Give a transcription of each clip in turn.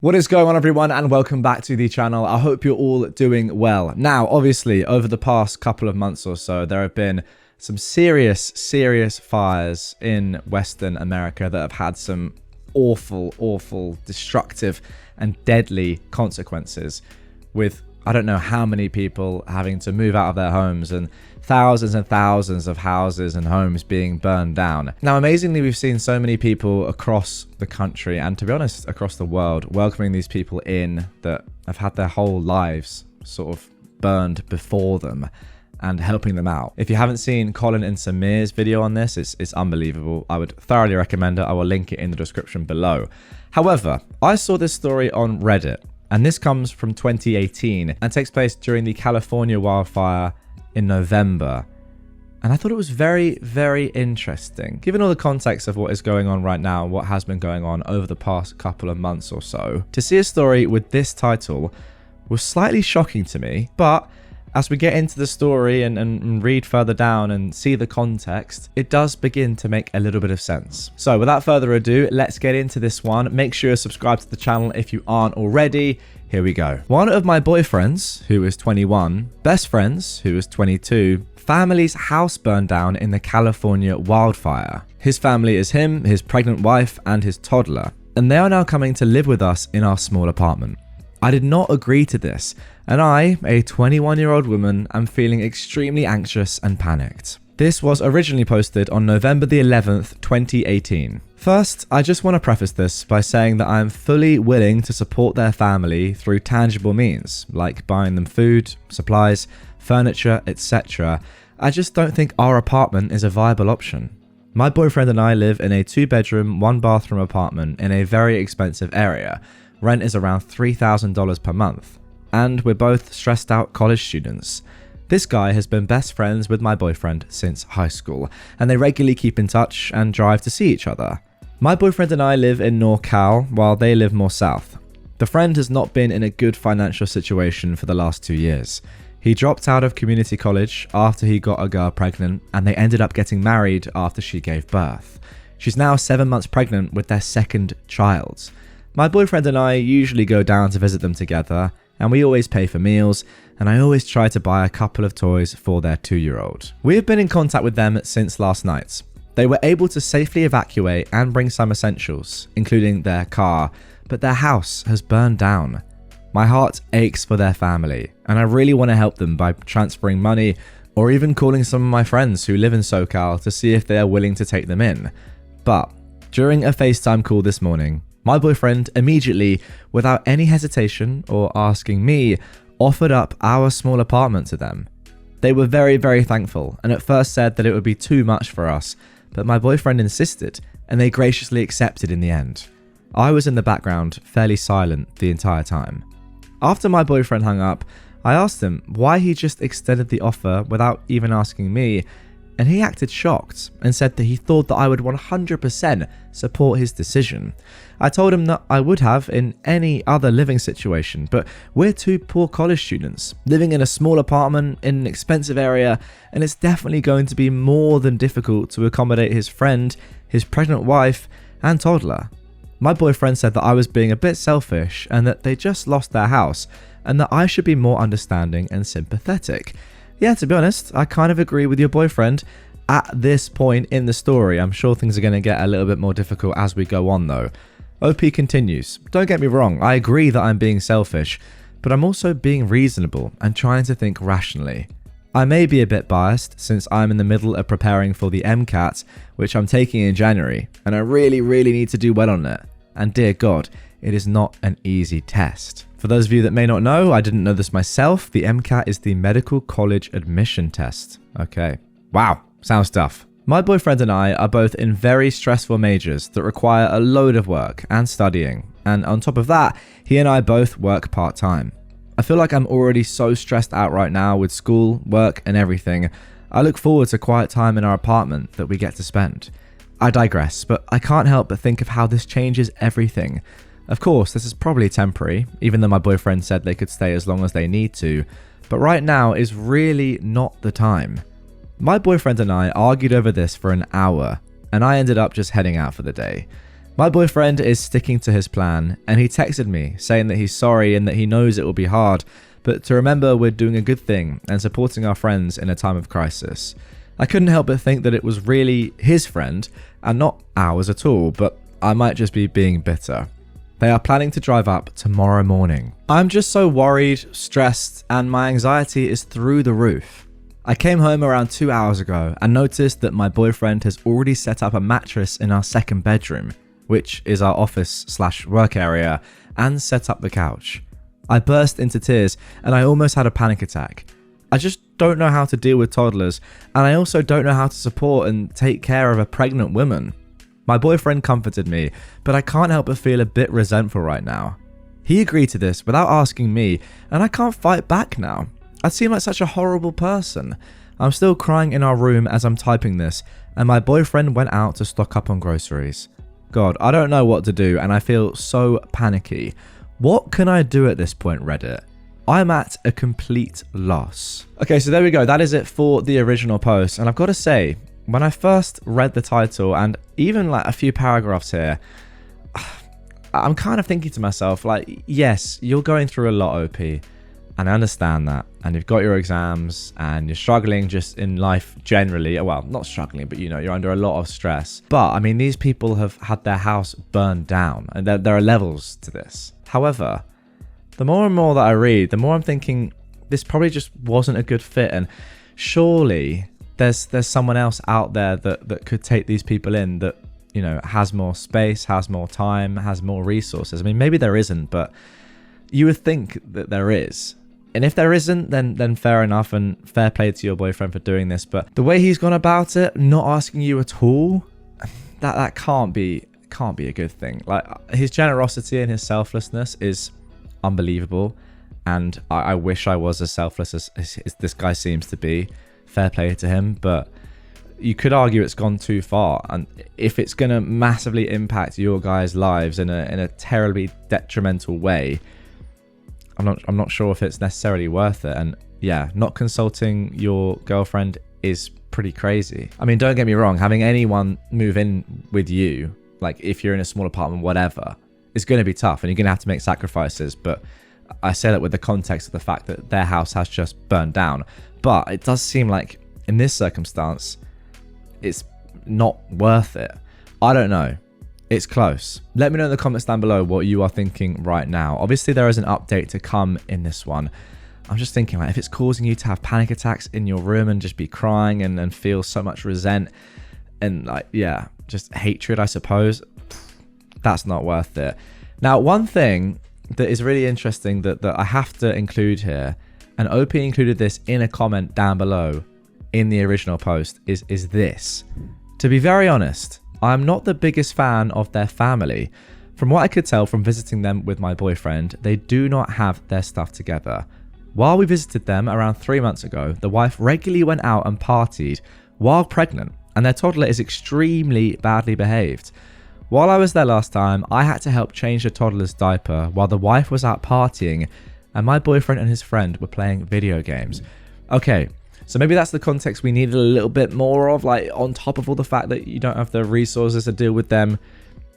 What is going on, everyone, and welcome back to the channel. I hope you're all doing well. Now, obviously, over the past couple of months or so, there have been some serious fires in Western America that have had some awful, destructive and deadly consequences, with I don't know how many people having to move out of their homes and thousands of houses and homes being burned down. Now, amazingly, we've seen so many people across the country and, to be honest, across the world welcoming these people in that have had their whole lives sort of burned before them and helping them out. If you haven't seen Colin and Samir's video on this, it's unbelievable. I would thoroughly recommend it. I will link it in the description below. However, I saw this story on Reddit, and this comes from 2018 and takes place during the California wildfire in November. And I thought it was very interesting. Given all the context of what is going on right now and what has been going on over the past couple of months or so, to see a story with this title was slightly shocking to me. But as we get into the story and read further down and see the context, it does begin to make a little bit of sense. So without further ado, let's get into this one. Make sure you're subscribed to the channel if you aren't already. Here we go. One of my boyfriends, who is 21, best friends, who is 22, family's house burned down in the California wildfire. His family is him, his pregnant wife, and his toddler, and they are now coming to live with us in our small apartment. I did not agree to this, and I, a 21-year-old woman, am feeling extremely anxious and panicked. This was originally posted on November the 11th, 2018. First, I just want to preface this by saying that I am fully willing to support their family through tangible means, like buying them food, supplies, furniture, etc. I just don't think our apartment is a viable option. My boyfriend and I live in a 2-bedroom, 1-bathroom apartment in a very expensive area. Rent is around $3,000 per month, and we're both stressed out college students. This guy has been best friends with my boyfriend since high school, and they regularly keep in touch and drive to see each other. My boyfriend and I live in NorCal while they live more south. The friend has not been in a good financial situation for the last 2 years. He dropped out of community college after he got a girl pregnant, and they ended up getting married after she gave birth. She's now 7 months pregnant with their second child. My boyfriend and I usually go down to visit them together, and we always pay for meals, and I always try to buy a couple of toys for their 2-year-old. We have been in contact with them since last night. They were able to safely evacuate and bring some essentials, including their car, but their house has burned down. My heart aches for their family, and I really want to help them by transferring money or even calling some of my friends who live in SoCal to see if they are willing to take them in. But during a FaceTime call this morning, my boyfriend immediately, without any hesitation or asking me, offered up our small apartment to them. They were very thankful, and at first said that it would be too much for us, but my boyfriend insisted, and they graciously accepted in the end. I was in the background, fairly silent the entire time. After my boyfriend hung up, I asked him why he just extended the offer without even asking me, and he acted shocked and said that he thought that I would 100% support his decision. I told him that I would have in any other living situation, but we're 2 poor college students living in a small apartment in an expensive area, and it's definitely going to be more than difficult to accommodate his friend, his pregnant wife, and toddler. My boyfriend said that I was being a bit selfish and that they just lost their house, and that I should be more understanding and sympathetic. Yeah, to be honest, I kind of agree with your boyfriend at this point in the story. I'm sure things are going to get a little bit more difficult as we go on though. OP continues, don't get me wrong, I agree that I'm being selfish, but I'm also being reasonable and trying to think rationally. I may be a bit biased since I'm in the middle of preparing for the MCAT, which I'm taking in January, and I really need to do well on it. And dear God, it is not an easy test. For those of you that may not know, I didn't know this myself, the MCAT is the medical college admission test. Okay. Wow, sounds tough. My boyfriend and I are both in very stressful majors that require a load of work and studying, and on top of that, he and I both work part-time. I feel like I'm already so stressed out right now with school, work, and everything. I look forward to quiet time in our apartment that we get to spend. I digress, but I can't help but think of how this changes everything. Of course, this is probably temporary, even though my boyfriend said they could stay as long as they need to, but right now is really not the time. My boyfriend and I argued over this for an hour, and I ended up just heading out for the day. My boyfriend is sticking to his plan, and he texted me saying that he's sorry and that he knows it will be hard, but to remember we're doing a good thing and supporting our friends in a time of crisis. I couldn't help but think that it was really his friend and not ours at all, but I might just be being bitter. They are planning to drive up tomorrow morning. I'm just so worried, stressed, and my anxiety is through the roof. I came home around 2 hours ago and noticed that my boyfriend has already set up a mattress in our second bedroom, which is our office/work area, and set up the couch. I burst into tears and I almost had a panic attack. I just don't know how to deal with toddlers, and I also don't know how to support and take care of a pregnant woman. My boyfriend comforted me, but I can't help but feel a bit resentful right now. He agreed to this without asking me, and I can't fight back now. I seem like such a horrible person. I'm still crying in our room as I'm typing this, and my boyfriend went out to stock up on groceries. God, I don't know what to do, and I feel so panicky. What can I do at this point, Reddit? I'm at a complete loss. Okay, so there we go. That is it for the original post, and I've got to say, when I first read the title and even like a few paragraphs here, I'm kind of thinking to myself, like, yes, you're going through a lot, OP, and I understand that. And you've got your exams and you're struggling just in life generally. Well, not struggling, but you're under a lot of stress. But I mean, these people have had their house burned down, and there are levels to this. However, the more and more that I read, the more I'm thinking this probably just wasn't a good fit, and surely there's someone else out there that could take these people in that, has more space, has more time, has more resources. I mean, maybe there isn't, but you would think that there is. And if there isn't, then fair enough, and fair play to your boyfriend for doing this. But the way he's gone about it, not asking you at all, that can't be a good thing. Like, his generosity and his selflessness is unbelievable, and I wish I was as selfless as this guy seems to be. Fair play to him, but you could argue it's gone too far, and if it's going to massively impact your guys' lives in a terribly detrimental way, I'm not sure if it's necessarily worth it. And yeah, not consulting your girlfriend is pretty crazy. I mean, don't get me wrong, having anyone move in with you, like if you're in a small apartment, whatever, it's going to be tough and you're going to have to make sacrifices, but I say that with the context of the fact that their house has just burned down. But it does seem like in this circumstance, it's not worth it. I don't know. It's close. Let me know in the comments down below what you are thinking right now. Obviously, there is an update to come in this one. I'm just thinking, like, if it's causing you to have panic attacks in your room and just be crying and feel so much resent and, like, yeah, just hatred, I suppose, that's not worth it. Now, one thing that is really interesting that I have to include here, and OP included this in a comment down below in the original post, is this. To be very honest, I'm not the biggest fan of their family. From what I could tell from visiting them with my boyfriend, they do not have their stuff together. While we visited them around 3 months ago, the wife regularly went out and partied while pregnant, and their toddler is extremely badly behaved. While I was there last time, I had to help change the toddler's diaper while the wife was out partying, and my boyfriend and his friend were playing video games. Okay, so maybe that's the context we needed a little bit more of, like, on top of all the fact that you don't have the resources to deal with them,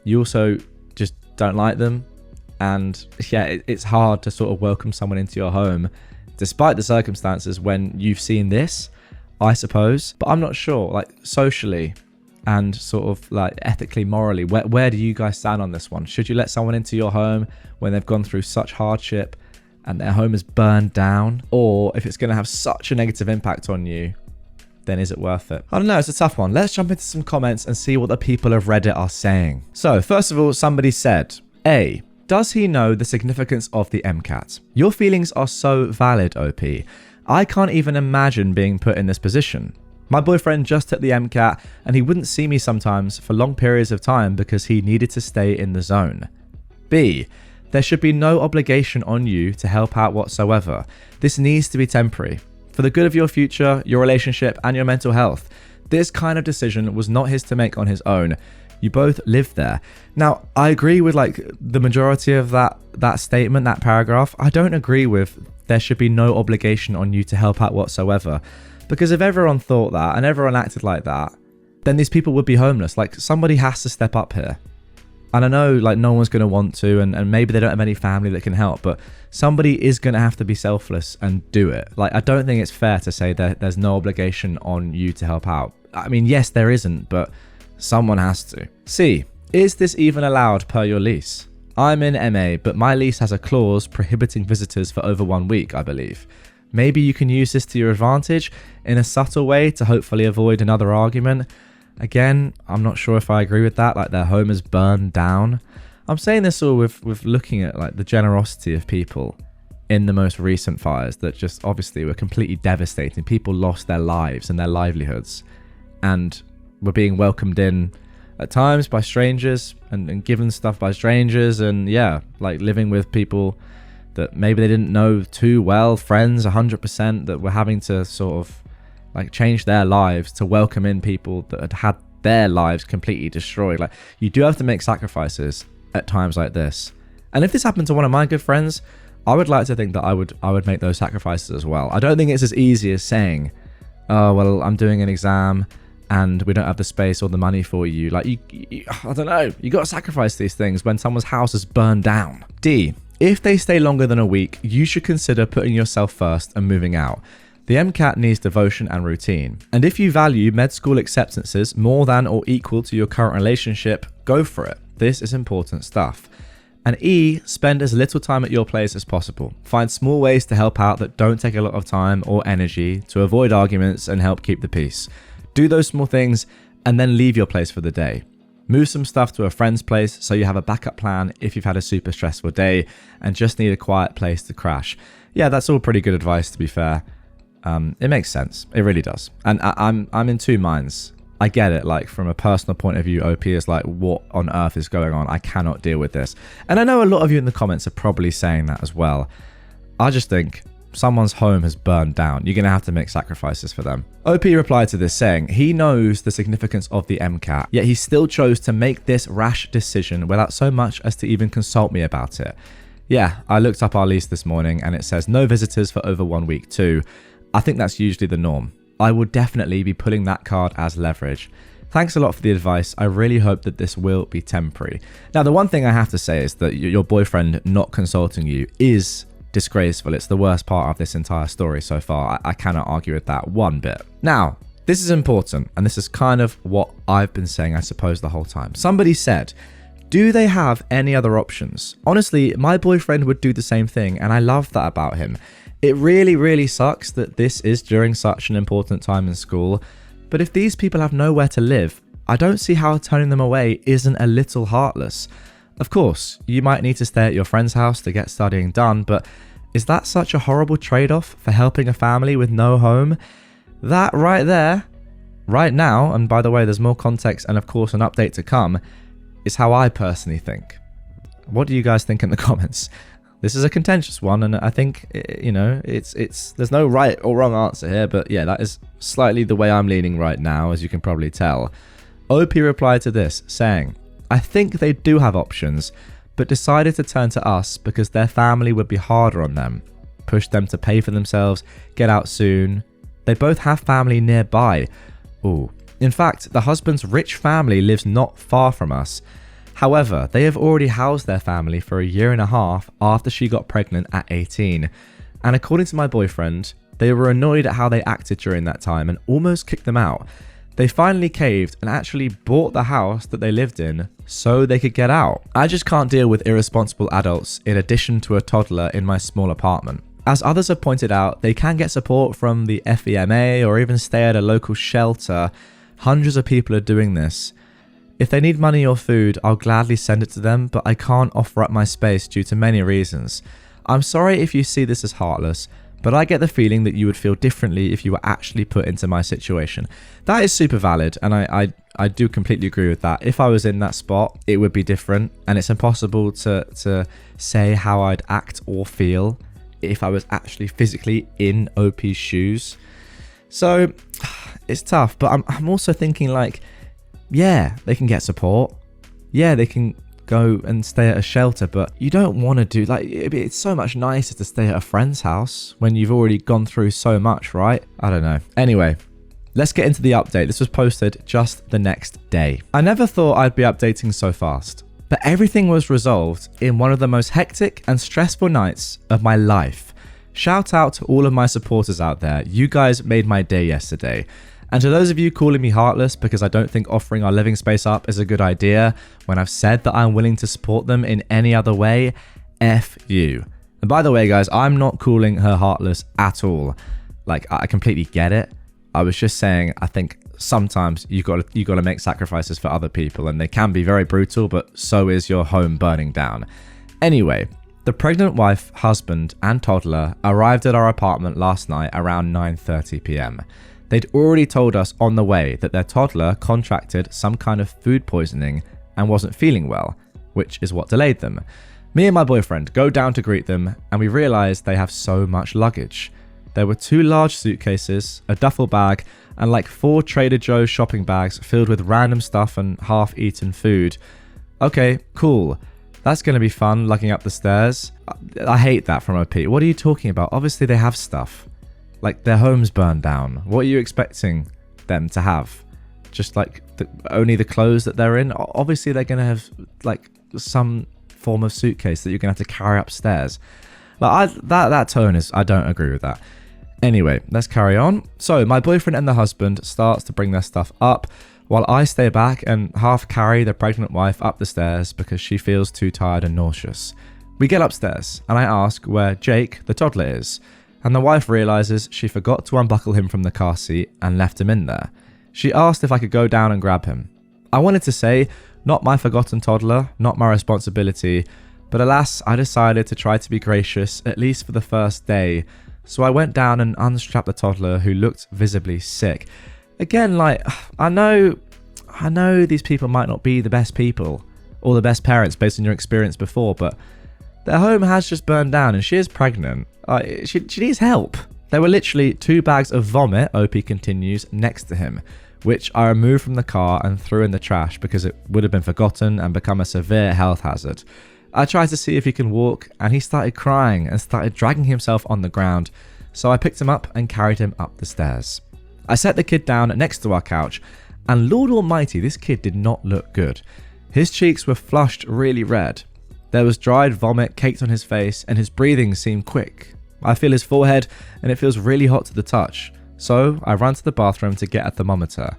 you also just don't like them. And yeah, it's hard to sort of welcome someone into your home despite the circumstances when you've seen this, I suppose. But I'm not sure, like, socially and sort of like ethically, morally, where do you guys stand on this one? Should you let someone into your home when they've gone through such hardship and their home is burned down? Or if it's going to have such a negative impact on you, then is it worth it? I don't know, it's a tough one. Let's jump into some comments and see what the people of Reddit are saying. So first of all, somebody said, A, does he know the significance of the MCAT? Your feelings are so valid, OP. I can't even imagine being put in this position. My boyfriend just took the MCAT and he wouldn't see me sometimes for long periods of time because he needed to stay in the zone. B, there should be no obligation on you to help out whatsoever. This needs to be temporary. For the good of your future, your relationship, and your mental health. This kind of decision was not his to make on his own. You both lived there. Now, I agree with like the majority of that statement, that paragraph. I don't agree with there should be no obligation on you to help out whatsoever. Because if everyone thought that and everyone acted like that, then these people would be homeless. Like, somebody has to step up here. And I know like no one's going to want to, and maybe they don't have any family that can help, but somebody is going to have to be selfless and do it. Like, I don't think it's fair to say that there's no obligation on you to help out. I mean, yes, there isn't, but someone has to. C, is this even allowed per your lease? I'm in MA, but my lease has a clause prohibiting visitors for over 1 week, I believe. Maybe you can use this to your advantage in a subtle way to hopefully avoid another argument. Again, I'm not sure if I agree with that, like their home is burned down. I'm saying this all with looking at like the generosity of people in the most recent fires that just obviously were completely devastating. People lost their lives and their livelihoods and were being welcomed in at times by strangers and given stuff by strangers, and yeah, like living with people that maybe they didn't know too well, friends 100%, that were having to sort of like change their lives to welcome in people that had had their lives completely destroyed. Like, you do have to make sacrifices at times like this. And if this happened to one of my good friends, I would like to think that I would make those sacrifices as well. I don't think it's as easy as saying, oh, well, I'm doing an exam and we don't have the space or the money for you. Like, you I don't know. You got to sacrifice these things when someone's house is burned down. D, if they stay longer than a week, you should consider putting yourself first and moving out. The MCAT needs devotion and routine. And if you value med school acceptances more than or equal to your current relationship, go for it. This is important stuff. And E, spend as little time at your place as possible. Find small ways to help out that don't take a lot of time or energy to avoid arguments and help keep the peace. Do those small things and then leave your place for the day. Move some stuff to a friend's place so you have a backup plan if you've had a super stressful day and just need a quiet place to crash. Yeah, that's all pretty good advice, to be fair. It makes sense. It really does. And I'm in two minds. I get it. Like, from a personal point of view, OP is like, what on earth is going on? I cannot deal with this. And I know a lot of you in the comments are probably saying that as well. I just think someone's home has burned down. You're going to have to make sacrifices for them. OP replied to this saying, he knows the significance of the MCAT, yet he still chose to make this rash decision without so much as to even consult me about it. Yeah, I looked up our lease this morning and it says no visitors for over 1 week too. I think that's usually the norm. I would definitely be pulling that card as leverage. Thanks a lot for the advice. I really hope that this will be temporary. Now, the one thing I have to say is that your boyfriend not consulting you is disgraceful. It's the worst part of this entire story so far. I cannot argue with that one bit. Now, this is important, and this is kind of what I've been saying, I suppose, the whole time. Somebody said, do they have any other options? Honestly, my boyfriend would do the same thing, and I love that about him. It really, really sucks that this is during such an important time in school, but if these people have nowhere to live, I don't see how turning them away isn't a little heartless. Of course, you might need to stay at your friend's house to get studying done, but is that such a horrible trade-off for helping a family with no home? That right there, right now, and by the way, there's more context and of course an update to come, is how I personally think. What do you guys think in the comments? This is a contentious one, and I think, you know, it's there's no right or wrong answer here, but yeah, that is slightly the way I'm leaning right now, as you can probably tell. OP replied to this, saying, I think they do have options, but decided to turn to us because their family would be harder on them, push them to pay for themselves, get out soon. They both have family nearby. Ooh. In fact, the husband's rich family lives not far from us. However, they have already housed their family for a year and a half after she got pregnant at 18. And according to my boyfriend, they were annoyed at how they acted during that time and almost kicked them out. They finally caved and actually bought the house that they lived in so they could get out. I just can't deal with irresponsible adults in addition to a toddler in my small apartment. As others have pointed out, they can get support from the FEMA or even stay at a local shelter. Hundreds of people are doing this. If they need money or food, I'll gladly send it to them, but I can't offer up my space due to many reasons. I'm sorry if you see this as heartless, but I get the feeling that you would feel differently if you were actually put into my situation. That is super valid, and I do completely agree with that. If I was in that spot, it would be different, and it's impossible to say how I'd act or feel if I was actually physically in OP's shoes. So, it's tough, but I'm also thinking like, yeah, they can get support. Yeah, they can go and stay at a shelter, but you don't want to do, like, it's so much nicer to stay at a friend's house when you've already gone through so much, right? I don't know. Anyway, let's get into the update. This was posted just the next day. I never thought I'd be updating so fast. But everything was resolved in one of the most hectic and stressful nights of my life. Shout out to all of my supporters out there. You guys made my day yesterday. And to those of you calling me heartless because I don't think offering our living space up is a good idea when I've said that I'm willing to support them in any other way, F you. And by the way, guys, I'm not calling her heartless at all. Like, I completely get it. I was just saying, I think sometimes you got to make sacrifices for other people, and they can be very brutal, but so is your home burning down. Anyway, the pregnant wife, husband, and toddler arrived at our apartment last night around 9:30 p.m. They'd already told us on the way that their toddler contracted some kind of food poisoning and wasn't feeling well, which is what delayed them. Me and my boyfriend go down to greet them, and we realize they have so much luggage. There were 2 large suitcases, a duffel bag, and like 4 Trader Joe's shopping bags filled with random stuff and half-eaten food. Okay, cool. That's going to be fun, lugging up the stairs. I hate that from OP. What are you talking about? Obviously they have stuff. Like, their home's burned down. What are you expecting them to have? Just like only the clothes that they're in? Obviously they're going to have like some form of suitcase that you're going to have to carry upstairs. Like, that tone is, I don't agree with that. Anyway, let's carry on. So my boyfriend and the husband starts to bring their stuff up while I stay back and half carry the pregnant wife up the stairs because she feels too tired and nauseous. We get upstairs and I ask where Jake, the toddler, is, and the wife realizes she forgot to unbuckle him from the car seat and left him in there. She asked if I could go down and grab him. I wanted to say, not my forgotten toddler, not my responsibility, but alas, I decided to try to be gracious, at least for the first day. So I went down and unstrapped the toddler, who looked visibly sick. Again, like, I know these people might not be the best people or the best parents based on your experience before, but their home has just burned down and she is pregnant. She needs help. There were literally 2 bags of vomit, OP continues, next to him, which I removed from the car and threw in the trash because it would have been forgotten and become a severe health hazard. I tried to see if he can walk, and he started crying and started dragging himself on the ground, so I picked him up and carried him up the stairs. I set the kid down next to our couch, and Lord Almighty, this kid did not look good. His cheeks were flushed really red. There was dried vomit caked on his face, and his breathing seemed quick. I feel his forehead, and it feels really hot to the touch, so I run to the bathroom to get a thermometer.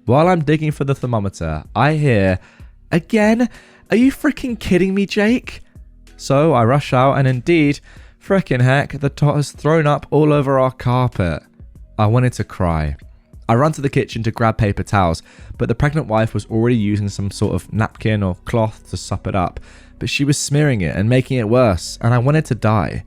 While I'm digging for the thermometer, I hear, "Again? Are you freaking kidding me, Jake?" So I rush out, and indeed, frickin' heck, the tot has thrown up all over our carpet. I wanted to cry. I run to the kitchen to grab paper towels, but the pregnant wife was already using some sort of napkin or cloth to sop it up, but she was smearing it and making it worse, and I wanted to die.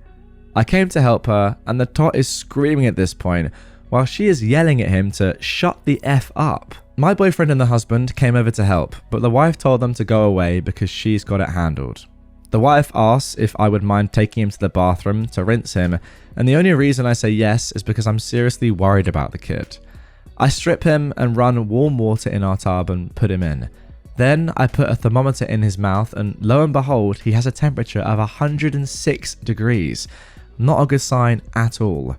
I came to help her, and the tot is screaming at this point, while she is yelling at him to shut the F up. My boyfriend and the husband came over to help, but the wife told them to go away because she's got it handled. The wife asks if I would mind taking him to the bathroom to rinse him, and the only reason I say yes is because I'm seriously worried about the kid. I strip him and run warm water in our tub and put him in. Then I put a thermometer in his mouth, and lo and behold, he has a temperature of 106 degrees. Not a good sign at all.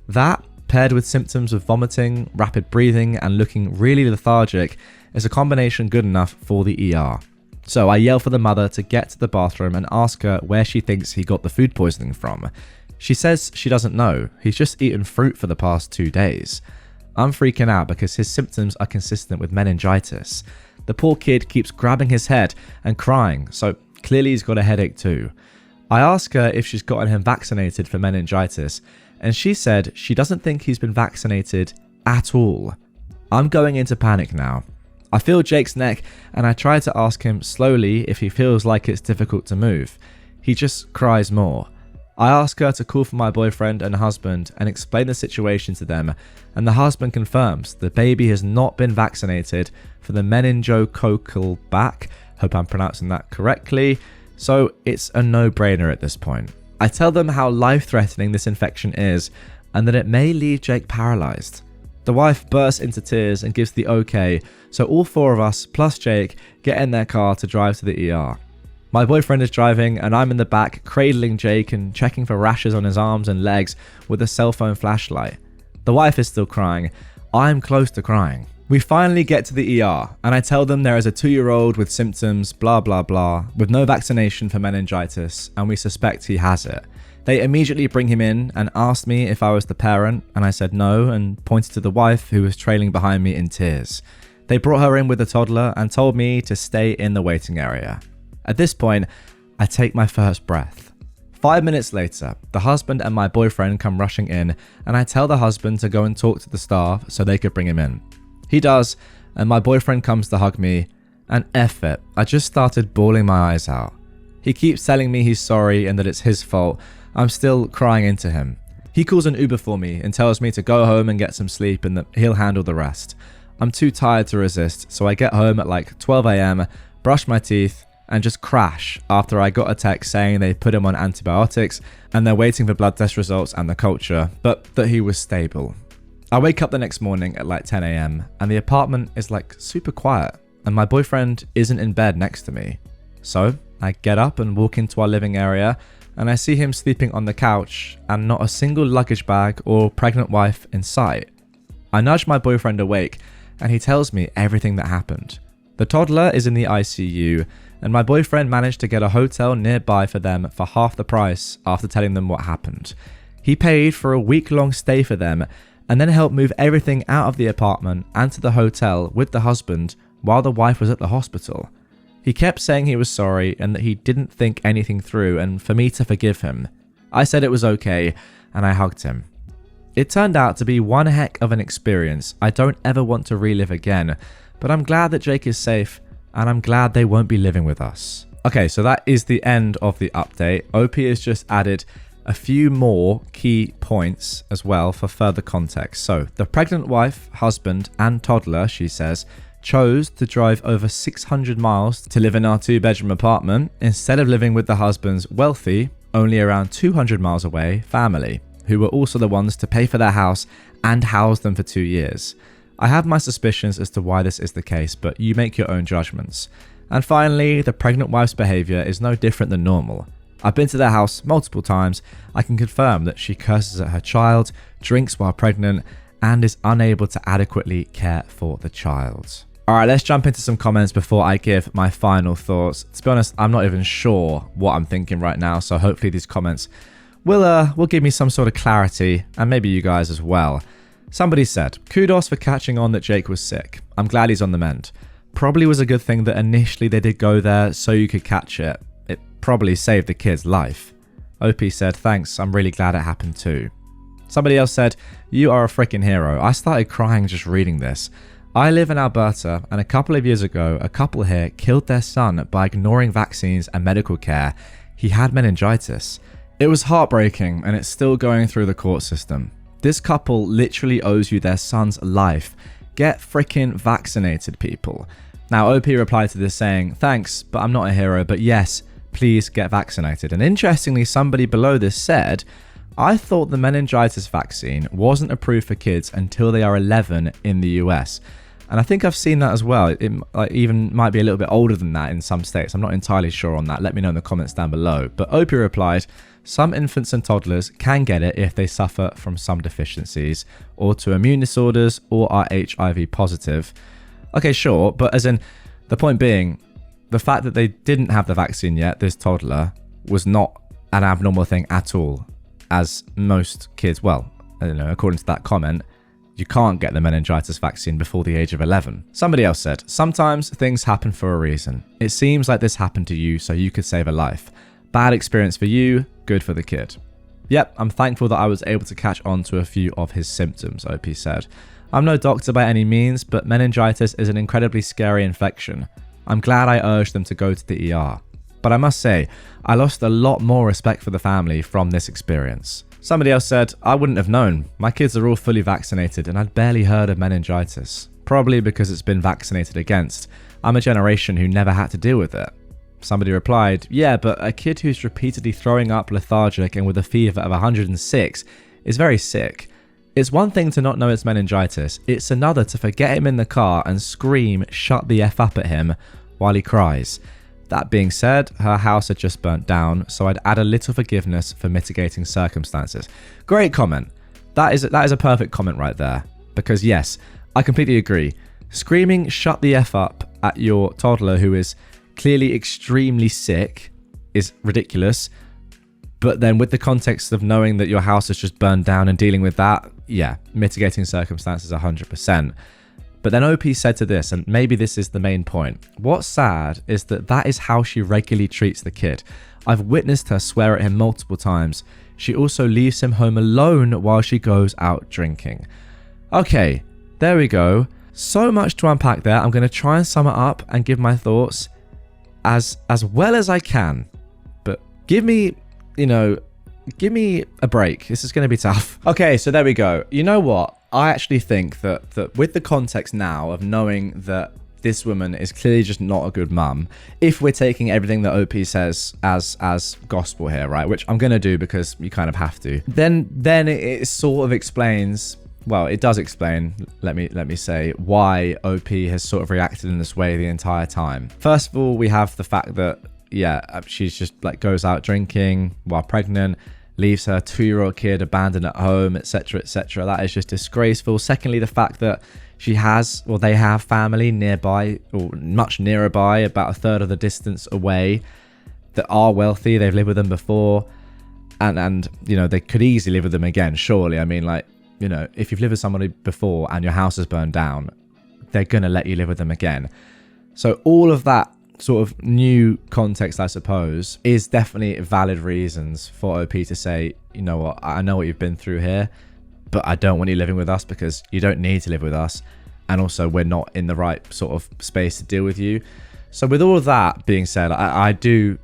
That, paired with symptoms of vomiting, rapid breathing, and looking really lethargic, is a combination good enough for the ER. So I yell for the mother to get to the bathroom and ask her where she thinks he got the food poisoning from. She says she doesn't know, he's just eaten fruit for the past 2 days. I'm freaking out because his symptoms are consistent with meningitis. The poor kid keeps grabbing his head and crying, so clearly he's got a headache too. I ask her if she's gotten him vaccinated for meningitis, and she said she doesn't think he's been vaccinated at all. I'm going into panic now. I feel Jake's neck, and I try to ask him slowly if he feels like it's difficult to move. He just cries more. I ask her to call for my boyfriend and husband and explain the situation to them, and the husband confirms the baby has not been vaccinated for the meningococcal back. Hope I'm pronouncing that correctly. So it's a no-brainer at this point. I tell them how life-threatening this infection is and that it may leave Jake paralyzed. The wife bursts into tears and gives the okay, so all 4 of us plus Jake get in their car to drive to the ER. My boyfriend is driving and I'm in the back cradling Jake and checking for rashes on his arms and legs with a cell phone flashlight. The wife is still crying. I'm close to crying. We finally get to the ER, and I tell them there is a 2-year-old with symptoms, blah blah blah, with no vaccination for meningitis, and we suspect he has it. They immediately bring him in and asked me if I was the parent, and I said no, and pointed to the wife who was trailing behind me in tears. They brought her in with the toddler and told me to stay in the waiting area. At this point, I take my first breath. 5 minutes later, the husband and my boyfriend come rushing in, and I tell the husband to go and talk to the staff so they could bring him in. He does, and my boyfriend comes to hug me, and F it, I just started bawling my eyes out. He keeps telling me he's sorry and that it's his fault. I'm still crying into him. He calls an Uber for me and tells me to go home and get some sleep and that he'll handle the rest. I'm too tired to resist, so I get home at like 12 AM, brush my teeth, and just crash after I got a text saying they put him on antibiotics and they're waiting for blood test results and the culture, but that he was stable. I wake up the next morning at like 10 AM and the apartment is like super quiet and my boyfriend isn't in bed next to me. So I get up and walk into our living area and I see him sleeping on the couch and not a single luggage bag or pregnant wife in sight. I nudge my boyfriend awake and he tells me everything that happened. The toddler is in the ICU and my boyfriend managed to get a hotel nearby for them for half the price after telling them what happened. He paid for a week-long stay for them and then helped move everything out of the apartment and to the hotel with the husband while the wife was at the hospital. He kept saying he was sorry and that he didn't think anything through and for me to forgive him. I said it was okay and I hugged him. It turned out to be one heck of an experience I don't ever want to relive again, but I'm glad that Jake is safe and I'm glad they won't be living with us. Okay, so that is the end of the update. OP has just added a few more key points as well for further context. So the pregnant wife, husband and toddler, she says, chose to drive over 600 miles to live in our 2-bedroom apartment instead of living with the husband's wealthy, only around 200 miles away, family, who were also the ones to pay for their house and house them for 2 years. I have my suspicions as to why this is the case, but you make your own judgments. And finally, the pregnant wife's behaviour is no different than normal. I've been to their house multiple times. I can confirm that she curses at her child, drinks while pregnant, and is unable to adequately care for the child. Alright, let's jump into some comments before I give my final thoughts. To be honest, I'm not even sure what I'm thinking right now, so hopefully these comments will give me some sort of clarity, and maybe you guys as well. Somebody said, kudos for catching on that Jake was sick. I'm glad he's on the mend. Probably was a good thing that initially they did go there so you could catch it. It probably saved the kid's life. OP said, thanks, I'm really glad it happened too. Somebody else said, you are a freaking hero. I started crying just reading this. I live in Alberta and a couple of years ago, a couple here killed their son by ignoring vaccines and medical care. He had meningitis. It was heartbreaking and it's still going through the court system. This couple literally owes you their son's life. Get freaking vaccinated, people. Now, OP replied to this saying, thanks, but I'm not a hero, but yes, please get vaccinated. And interestingly, somebody below this said, I thought the meningitis vaccine wasn't approved for kids until they are 11 in the US. And I think I've seen that as well. It even might be a little bit older than that in some states. I'm not entirely sure on that. Let me know in the comments down below. But OP replied, some infants and toddlers can get it if they suffer from some deficiencies, autoimmune disorders, or are HIV positive. Okay, sure, but as in, the point being, the fact that they didn't have the vaccine yet, this toddler, was not an abnormal thing at all. As most kids, well, I don't know, according to that comment, you can't get the meningitis vaccine before the age of 11. Somebody else said, sometimes things happen for a reason. It seems like this happened to you so you could save a life. Bad experience for you, good for the kid. Yep, I'm thankful that I was able to catch on to a few of his symptoms, OP said. I'm no doctor by any means, but meningitis is an incredibly scary infection. I'm glad I urged them to go to the ER. But I must say, I lost a lot more respect for the family from this experience. Somebody else said, I wouldn't have known. My kids are all fully vaccinated and I'd barely heard of meningitis. Probably because it's been vaccinated against. I'm a generation who never had to deal with it. Somebody replied, yeah, but a kid who's repeatedly throwing up, lethargic and with a fever of 106 is very sick. It's one thing to not know it's meningitis. It's another to forget him in the car and scream, shut the F up at him while he cries. That being said, her house had just burnt down, so I'd add a little forgiveness for mitigating circumstances. Great comment. That is a perfect comment right there. Because yes, I completely agree. Screaming shut the F up at your toddler who is clearly extremely sick is ridiculous. But then with the context of knowing that your house has just burned down and dealing with that, yeah, mitigating circumstances 100%. But then OP said to this, and maybe this is the main point. What's sad is that is how she regularly treats the kid. I've witnessed her swear at him multiple times. She also leaves him home alone while she goes out drinking. Okay, there we go. So much to unpack there. I'm going to try and sum it up and give my thoughts as well as I can. But give me a break. This is going to be tough. Okay, so there we go. You know what? I actually think that with the context now of knowing that this woman is clearly just not a good mum, if we're taking everything that OP says as gospel here, right, which I'm going to do because you kind of have to, then it sort of explains, well, it does explain, let me say, why OP has sort of reacted in this way the entire time. First of all, we have the fact that, yeah, she's just like goes out drinking while pregnant, leaves her 2-year-old kid abandoned at home, etc., etc. That is just disgraceful. Secondly, the fact that they have family nearby, or much nearer by, about a third of the distance away, that are wealthy. They've lived with them before, and they could easily live with them again. Surely, I mean, like, if you've lived with somebody before and your house has burned down, they're gonna let you live with them again. So all of that sort of new context, I suppose, is definitely valid reasons for OP to say, you know what, I know what you've been through here, but I don't want you living with us because you don't need to live with us, and also we're not in the right sort of space to deal with you. So with all of that being said, I do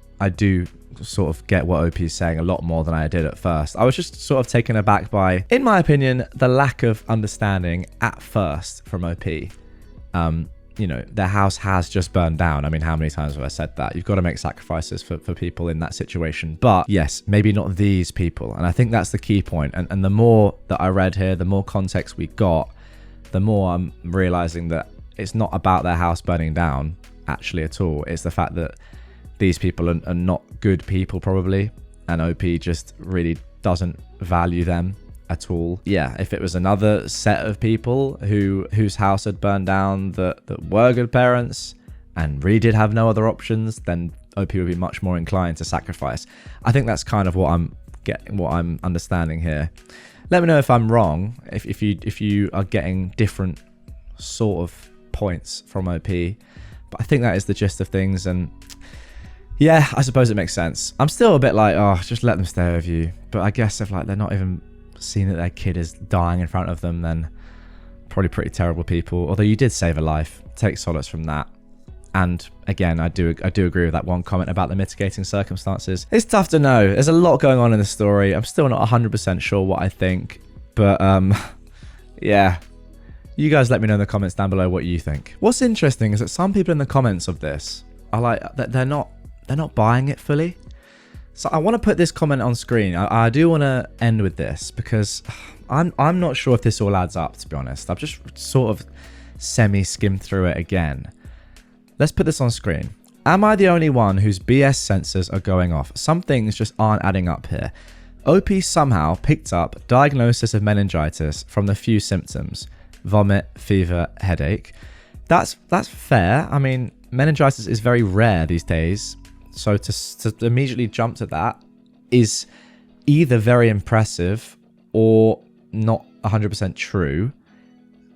sort of get what OP is saying a lot more than I did at first. I was just sort of taken aback by, in my opinion, the lack of understanding at first from OP. Their house has just burned down. I mean, how many times have I said that? You've got to make sacrifices for people in that situation. But yes, maybe not these people. And I think that's the key point. And the more that I read here, the more context we got, the more I'm realizing that it's not about their house burning down, actually, at all. It's the fact that these people are not good people, probably. And OP just really doesn't value them at all. Yeah, if it was another set of people whose house had burned down that were good parents and really did have no other options, then OP would be much more inclined to sacrifice. I think that's kind of what I'm understanding here. Let me know if I'm wrong, if you are getting different sort of points from OP, but I think that is the gist of things. And yeah, I suppose it makes sense. I'm still a bit like, oh, just let them stay with you. But I guess if like they're not even seeing that their kid is dying in front of them, then probably pretty terrible people. Although you did save a life, take solace from that. And again, I do agree with that one comment about the mitigating circumstances. It's tough to know. There's a lot going on in the story. I'm still not 100% sure what I think, but yeah. You guys let me know in the comments down below what you think. What's interesting is that some people in the comments of this are like, they're not buying it fully. So I want to put this comment on screen. I do want to end with this because I'm not sure if this all adds up, to be honest. I've just sort of semi-skimmed through it again. Let's put this on screen. Am I the only one whose BS sensors are going off? Some things just aren't adding up here. OP somehow picked up diagnosis of meningitis from the few symptoms: vomit, fever, headache. That's fair. I mean, meningitis is very rare these days. So to immediately jump to that is either very impressive or not 100% true.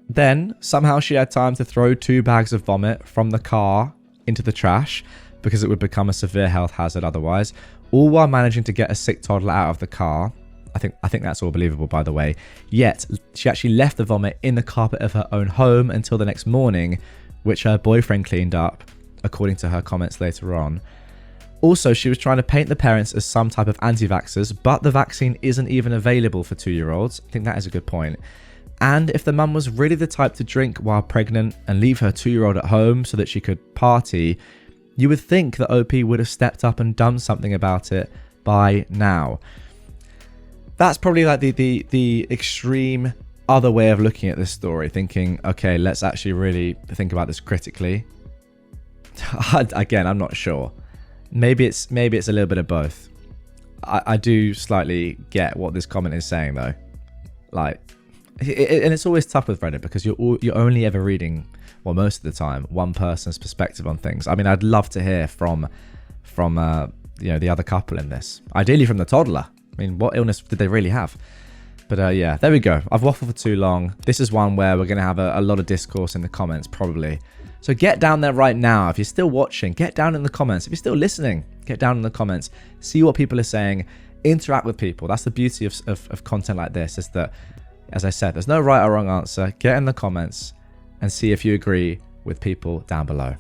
Then somehow she had time to throw 2 bags of vomit from the car into the trash because it would become a severe health hazard otherwise, all while managing to get a sick toddler out of the car. I think that's all believable, by the way. Yet she actually left the vomit in the carpet of her own home until the next morning, which her boyfriend cleaned up, according to her comments later on. Also, she was trying to paint the parents as some type of anti-vaxxers, but the vaccine isn't even available for 2-year-olds. I think that is a good point. And if the mum was really the type to drink while pregnant and leave her 2-year-old at home so that she could party, you would think that OP would have stepped up and done something about it by now. That's probably like the extreme other way of looking at this story, thinking, okay, let's actually really think about this critically. Again, I'm not sure. Maybe it's a little bit of both. I do slightly get what this comment is saying though. Like, and it's always tough with Reddit because you're only ever reading well, most of the time, one person's perspective on things. I mean, I'd love to hear from the other couple in this. Ideally from the toddler. I mean, what illness did they really have? But yeah, there we go. I've waffled for too long. This is one where we're going to have a lot of discourse in the comments, probably. So get down there right now. If you're still watching, get down in the comments. If you're still listening, get down in the comments. See what people are saying. Interact with people. That's the beauty of content like this, is that, as I said, there's no right or wrong answer. Get in the comments and see if you agree with people down below.